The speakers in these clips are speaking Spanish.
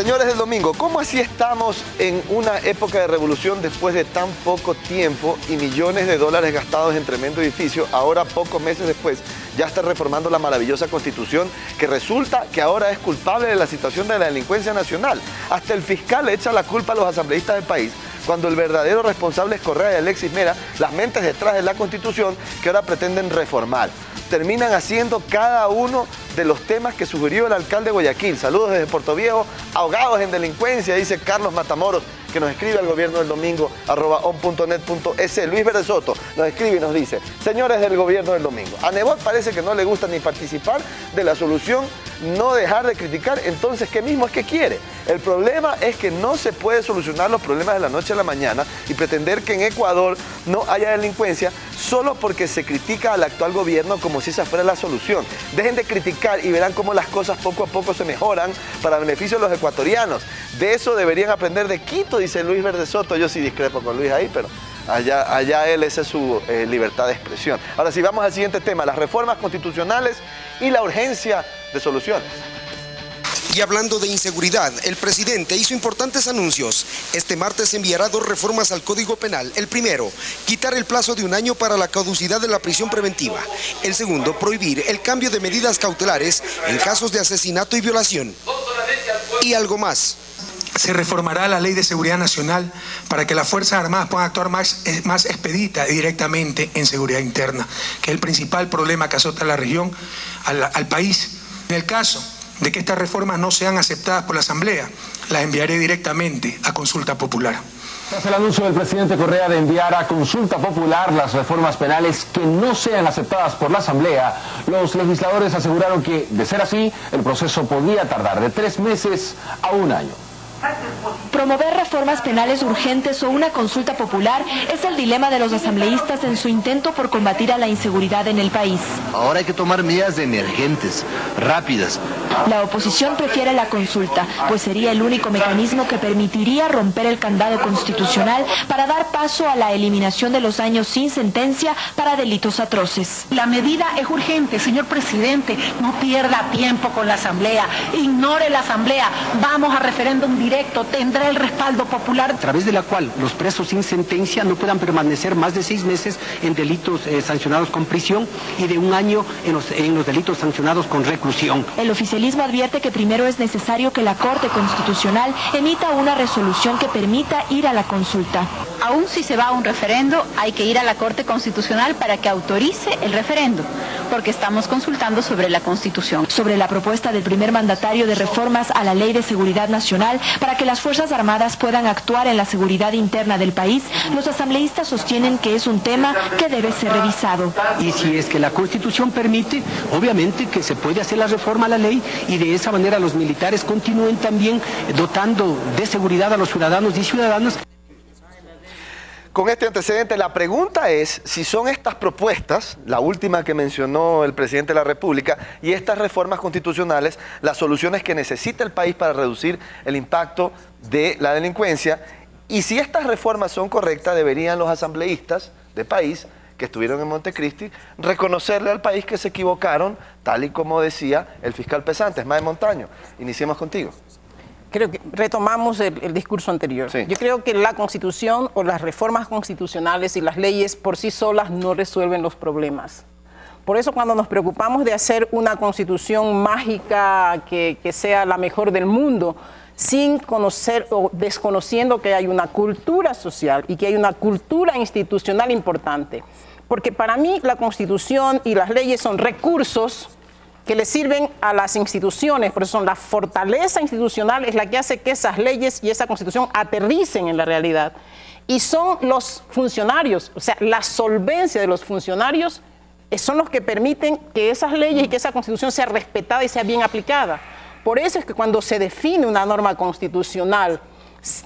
Señores del domingo, ¿cómo así estamos en una época de revolución después de tan poco tiempo y millones de dólares gastados en tremendo edificio? Ahora, pocos meses después, ya está reformando la maravillosa Constitución que resulta que ahora es culpable de la situación de la delincuencia nacional. Hasta el fiscal le echa la culpa a los asambleístas del país, cuando el verdadero responsable es Correa y Alexis Mera, las mentes detrás de la Constitución que ahora pretenden reformar. Terminan haciendo cada uno de los temas que sugirió el alcalde de Guayaquil. Saludos desde Puerto Viejo, ahogados en delincuencia, dice Carlos Matamoros, que nos escribe al gobierno del domingo, @on.net.es. Luis Verde Soto nos escribe y nos dice: señores del gobierno del domingo, a Nebot parece que no le gusta ni participar de la solución, no dejar de criticar, entonces ¿qué mismo es que quiere? El problema es que no se puede solucionar los problemas de la noche a la mañana y pretender que en Ecuador no haya delincuencia solo porque se critica al actual gobierno como si esa fuera la solución. Dejen de criticar y verán cómo las cosas poco a poco se mejoran para beneficio de los ecuatorianos. De eso deberían aprender de Quito, dice Luis Verde Soto. Yo sí discrepo con Luis ahí, pero allá él, esa es su libertad de expresión. Ahora sí, vamos al siguiente tema, las reformas constitucionales y la urgencia de soluciones. Y hablando de inseguridad, el presidente hizo importantes anuncios. Este martes enviará 2 reformas al Código Penal. El primero, quitar el plazo de 1 año para la caducidad de la prisión preventiva. El segundo, prohibir el cambio de medidas cautelares en casos de asesinato y violación. Y algo más. Se reformará la Ley de Seguridad Nacional para que las Fuerzas Armadas puedan actuar más expedita y directamente en seguridad interna, que es el principal problema que azota a la región, al país. En el caso de que estas reformas no sean aceptadas por la Asamblea, las enviaré directamente a consulta popular. Tras el anuncio del presidente Correa de enviar a consulta popular las reformas penales que no sean aceptadas por la Asamblea, los legisladores aseguraron que, de ser así, el proceso podía tardar de 3 meses a 1 año. Promover reformas penales urgentes o una consulta popular es el dilema de los asambleístas en su intento por combatir a la inseguridad en el país. Ahora hay que tomar medidas emergentes, rápidas. La oposición prefiere la consulta, pues sería el único mecanismo que permitiría romper el candado constitucional para dar paso a la eliminación de los años sin sentencia para delitos atroces. La medida es urgente, señor presidente, no pierda tiempo con la Asamblea, ignore la Asamblea, vamos a referéndum directo, tendrá el respaldo popular. A través de la cual los presos sin sentencia no puedan permanecer más de 6 meses en delitos sancionados con prisión y de 1 año en los delitos sancionados con reclusión. El oficialismo advierte que primero es necesario que la Corte Constitucional emita una resolución que permita ir a la consulta. Aún si se va a un referendo, hay que ir a la Corte Constitucional para que autorice el referendo, porque estamos consultando sobre la Constitución. Sobre la propuesta del primer mandatario de reformas a la Ley de Seguridad Nacional para que las Fuerzas Armadas puedan actuar en la seguridad interna del país, los asambleístas sostienen que es un tema que debe ser revisado. Y si es que la Constitución permite, obviamente que se puede hacer la reforma a la ley y de esa manera los militares continúen también dotando de seguridad a los ciudadanos y ciudadanas. Con este antecedente, la pregunta es si son estas propuestas, la última que mencionó el presidente de la República, y estas reformas constitucionales, las soluciones que necesita el país para reducir el impacto de la delincuencia. Y si estas reformas son correctas, deberían los asambleístas del país que estuvieron en Montecristi reconocerle al país que se equivocaron, tal y como decía el fiscal Pesante. Esmael Montaño, iniciemos contigo. Creo que retomamos el discurso anterior. Sí. Yo creo que la Constitución o las reformas constitucionales y las leyes por sí solas no resuelven los problemas. Por eso cuando nos preocupamos de hacer una Constitución mágica que sea la mejor del mundo, sin conocer o desconociendo que hay una cultura social y que hay una cultura institucional importante. Porque para mí la Constitución y las leyes son recursos que le sirven a las instituciones, por eso la fortaleza institucional es la que hace que esas leyes y esa Constitución aterricen en la realidad. Y son los funcionarios, o sea, la solvencia de los funcionarios son los que permiten que esas leyes y que esa Constitución sea respetada y sea bien aplicada. Por eso es que cuando se define una norma constitucional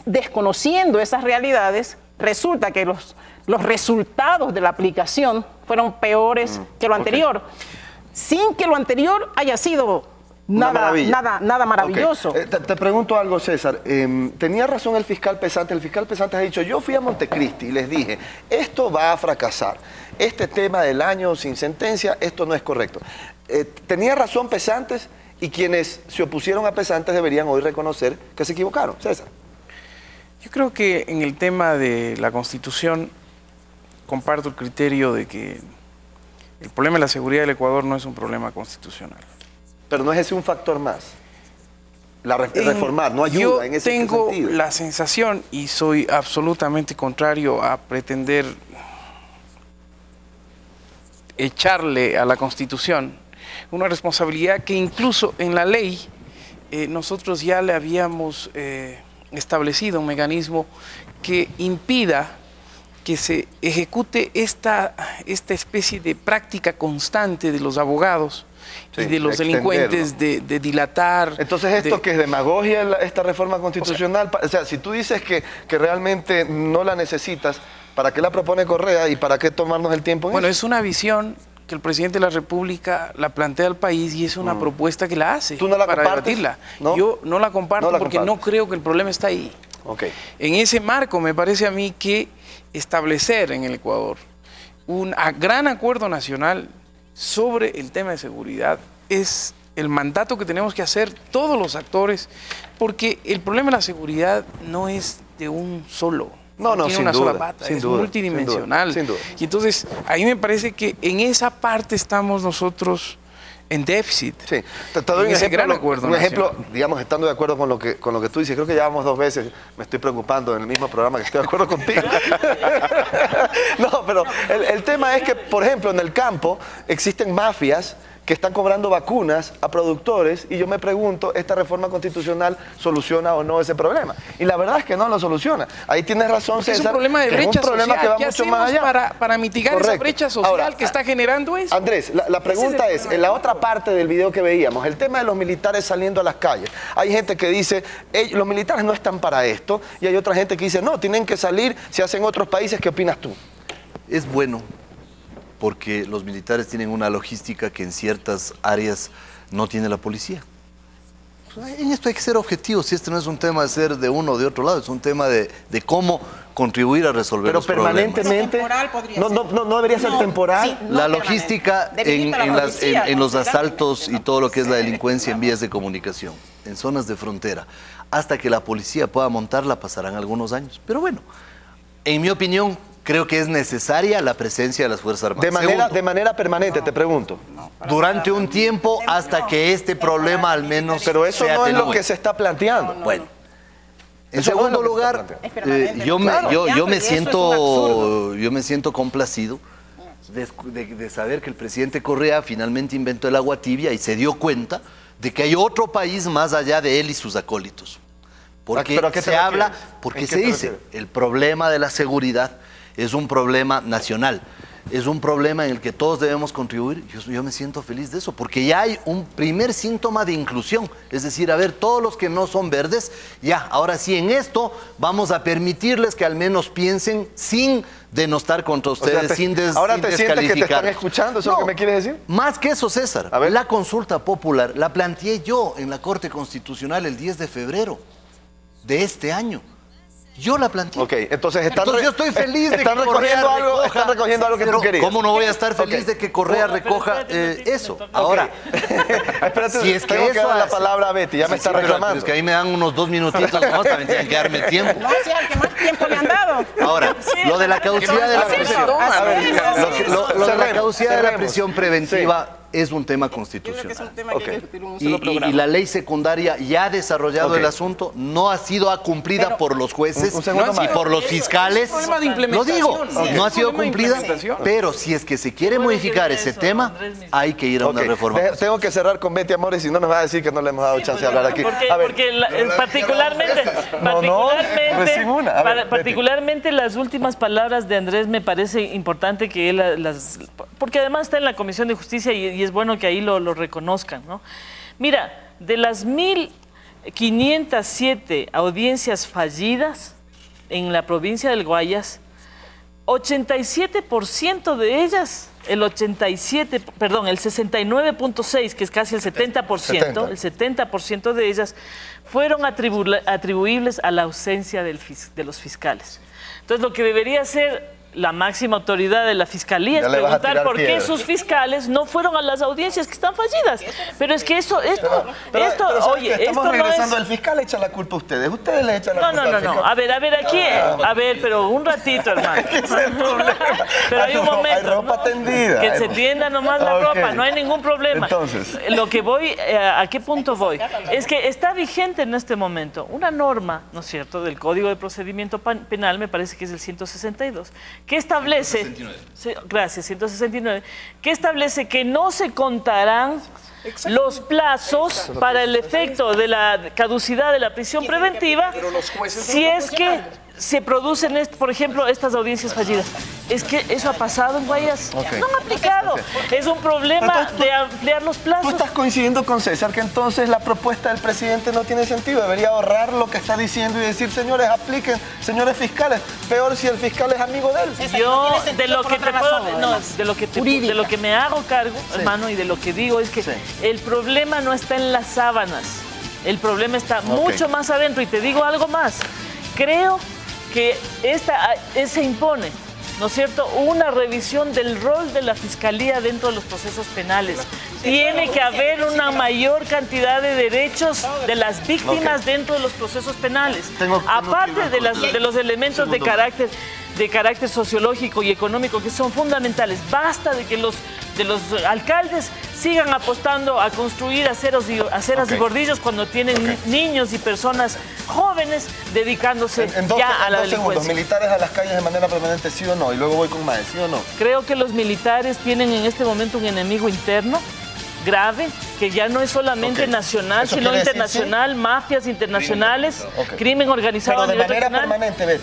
desconociendo esas realidades, resulta que los resultados de la aplicación fueron peores que lo anterior. Sin que lo anterior haya sido nada maravilloso. Okay. Te pregunto algo, César. Tenía razón el fiscal Pesante. El fiscal Pesante ha dicho, yo fui a Montecristi y les dije, esto va a fracasar. Este tema del año sin sentencia, esto no es correcto. Tenía razón Pesantes y quienes se opusieron a pesantes deberían hoy reconocer que se equivocaron. César. Yo creo que en el tema de la Constitución comparto el criterio de que el problema de la seguridad del Ecuador no es un problema constitucional. Pero no es ese un factor más. Reformar no ayuda en ese sentido. Yo tengo la sensación, y soy absolutamente contrario a pretender echarle a la Constitución una responsabilidad que incluso en la ley nosotros ya le habíamos establecido un mecanismo que impida que se ejecute esta especie de práctica constante de los abogados y de los delincuentes de dilatar. Entonces, ¿esto que es demagogia esta reforma constitucional? O sea, si tú dices que realmente no la necesitas, ¿para qué la propone Correa y para qué tomarnos el tiempo en Bueno, eso? es una visión que el presidente de la República la plantea al país y es una propuesta que la hace. ¿Tú no la para compartes? Debatirla. ¿No? Yo no la comparto porque no creo que el problema está ahí. Okay. En ese marco me parece a mí que establecer en el Ecuador un gran acuerdo nacional sobre el tema de seguridad es el mandato que tenemos que hacer todos los actores, porque el problema de la seguridad no es de un solo. No, tiene una sola pata, es multidimensional. Sin duda. Y entonces, ahí me parece que en esa parte estamos nosotros en déficit. Sí, te doy ese gran acuerdo. Un ejemplo, digamos, estando de acuerdo con lo que tú dices, creo que ya vamos 2 veces, me estoy preocupando en el mismo programa que estoy de acuerdo contigo. No, pero el tema es que, por ejemplo, en el campo existen mafias que están cobrando vacunas a productores y yo me pregunto, ¿esta reforma constitucional soluciona o no ese problema? Y la verdad es que no lo soluciona. Ahí tienes razón, César. Es un problema de brecha social. Que va ¿Qué mucho más allá para mitigar esa brecha social Ahora, que está generando eso? Andrés, la pregunta es, en la otra parte del video que veíamos, el tema de los militares saliendo a las calles. Hay gente que dice, los militares no están para esto, y hay otra gente que dice, no, tienen que salir, se hacen en otros países. ¿Qué opinas tú? Es bueno, porque los militares tienen una logística que en ciertas áreas no tiene la policía. En esto hay que ser objetivos, si este no es un tema de ser de uno o de otro lado, es un tema de cómo contribuir a resolver los problemas. Pero permanentemente, no debería ser temporal. Sí, la logística en los asaltos y todo lo que es la delincuencia en vías de comunicación, en zonas de frontera, hasta que la policía pueda montarla pasarán algunos años. Pero bueno, en mi opinión, creo que es necesaria la presencia de las Fuerzas Armadas. De manera permanente, te pregunto. Durante un tiempo hasta que este problema al menos Pero eso no es lo que se está planteando. Bueno. En segundo lugar, yo me siento complacido de saber que el presidente Correa finalmente inventó el agua tibia y se dio cuenta de que hay otro país más allá de él y sus acólitos. Porque se habla, porque se dice, el problema de la seguridad es un problema nacional, es un problema en el que todos debemos contribuir. Yo me siento feliz de eso, porque ya hay un primer síntoma de inclusión. Es decir, a ver, todos los que no son verdes, ya, ahora sí, en esto vamos a permitirles que al menos piensen sin denostar contra ustedes, ahora te sientes que te están escuchando, ¿eso es lo que me quieres decir? Más que eso, César, la consulta popular la planteé yo en la Corte Constitucional el 10 de febrero de este año. Yo la planteé. Ok, entonces yo estoy feliz de que Correa recoja. Están recogiendo algo que tú querías. ¿Cómo no voy a estar feliz de que Correa recoja eso? Ahora, espérate, si es que eso la palabra a Betty, ya me está reclamando. Pero es que ahí me dan unos 2 minutitos, no, también tienen que darme tiempo. No, sí, al que más tiempo le han dado. Ahora, lo de la caducidad de la prisión. Lo de la caducidad de la prisión preventiva es un tema constitucional. Es un tema que hay que discutir en un solo programa. Y la ley secundaria ya ha desarrollado el asunto, no ha sido cumplida por los jueces y por los fiscales. Lo digo, no ha sido cumplida, pero si es que se quiere modificar ese tema, hay que ir a una reforma. Tengo que cerrar con Betty Amores, si no nos va a decir que no le hemos dado chance de hablar aquí. Particularmente las últimas palabras de Andrés me parece importante que él porque además está en la Comisión de Justicia y es bueno que ahí lo reconozcan, ¿no? Mira, de las 1.507 audiencias fallidas en la provincia del Guayas, 87% de ellas, el 69.6, que es casi el 70%, el 70% de ellas fueron atribuibles a la ausencia de los fiscales. Entonces, lo que debería ser la máxima autoridad de la Fiscalía es preguntar por qué sus fiscales no fueron a las audiencias que están fallidas. Pero es que esto estamos regresando no es... al fiscal, echa la culpa a ustedes. Ustedes le echan la culpa al fiscal. No. A ver, aquí, pero un ratito, hermano. Pero hay un momento. Hay ropa tendida. Que se tienda nomás la ropa, no hay ningún problema. Entonces. Lo que voy, ¿a qué punto voy? Es que está vigente en este momento una norma, ¿no es cierto?, del Código de Procedimiento Penal, me parece que es el 162, que establece, 169, que establece que no se contarán los plazos para el efecto de la caducidad de la prisión preventiva si es que se producen, por ejemplo, estas audiencias fallidas. Es que eso ha pasado en Guayas. No han aplicado. Es un problema de ampliar los plazos. Tú estás coincidiendo con César que entonces la propuesta del presidente no tiene sentido. Debería ahorrar lo que está diciendo y decir, señores, apliquen, señores fiscales. Peor si el fiscal es amigo de él. Yo, de lo que me hago cargo, hermano, y de lo que digo es que el problema no está en las sábanas. El problema está mucho más adentro. Y te digo algo más. Creo que se impone, ¿no es cierto?, una revisión del rol de la Fiscalía dentro de los procesos penales. Tiene que haber una mayor cantidad de derechos de las víctimas dentro de los procesos penales. Aparte de los elementos de carácter sociológico y económico que son fundamentales. Basta de que los alcaldes sigan apostando a construir aceras y bordillos cuando tienen niños y personas jóvenes dedicándose ya a la delincuencia. ¿Militares a las calles de manera permanente, sí o no? Y luego voy con Mae, ¿sí o no? Creo que los militares tienen en este momento un enemigo interno grave, que ya no es solamente nacional, sino internacional, mafias internacionales, crimen organizado a nivel regional.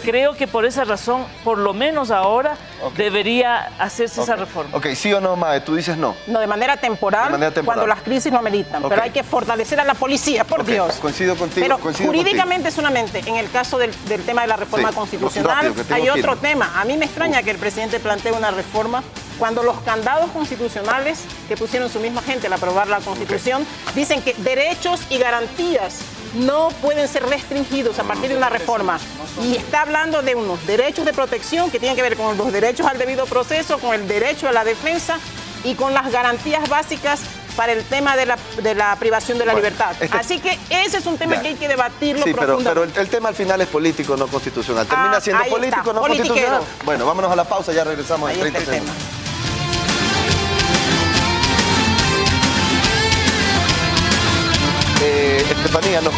Creo que por esa razón, por lo menos ahora, debería hacerse esa reforma. ¿Sí o no, Mae? Tú dices no. No, de manera temporal, cuando las crisis lo ameritan. Pero hay que fortalecer a la policía, por Dios. Coincido contigo. Pero jurídicamente solamente, en el caso del tema de la reforma constitucional, hay otro tema. A mí me extraña que el presidente plantee una reforma cuando los candados constitucionales que pusieron su misma gente al aprobar la Constitución dicen que derechos y garantías no pueden ser restringidos a partir de una reforma. Y está hablando de unos derechos de protección que tienen que ver con los derechos al debido proceso, con el derecho a la defensa y con las garantías básicas para el tema de la privación de la libertad. Así que ese es un tema que hay que debatirlo profundamente. Pero el tema al final es político, no constitucional. Termina siendo político, no constitucional. Bueno, vámonos a la pausa, ya regresamos en 30 segundos. Estefanía, nos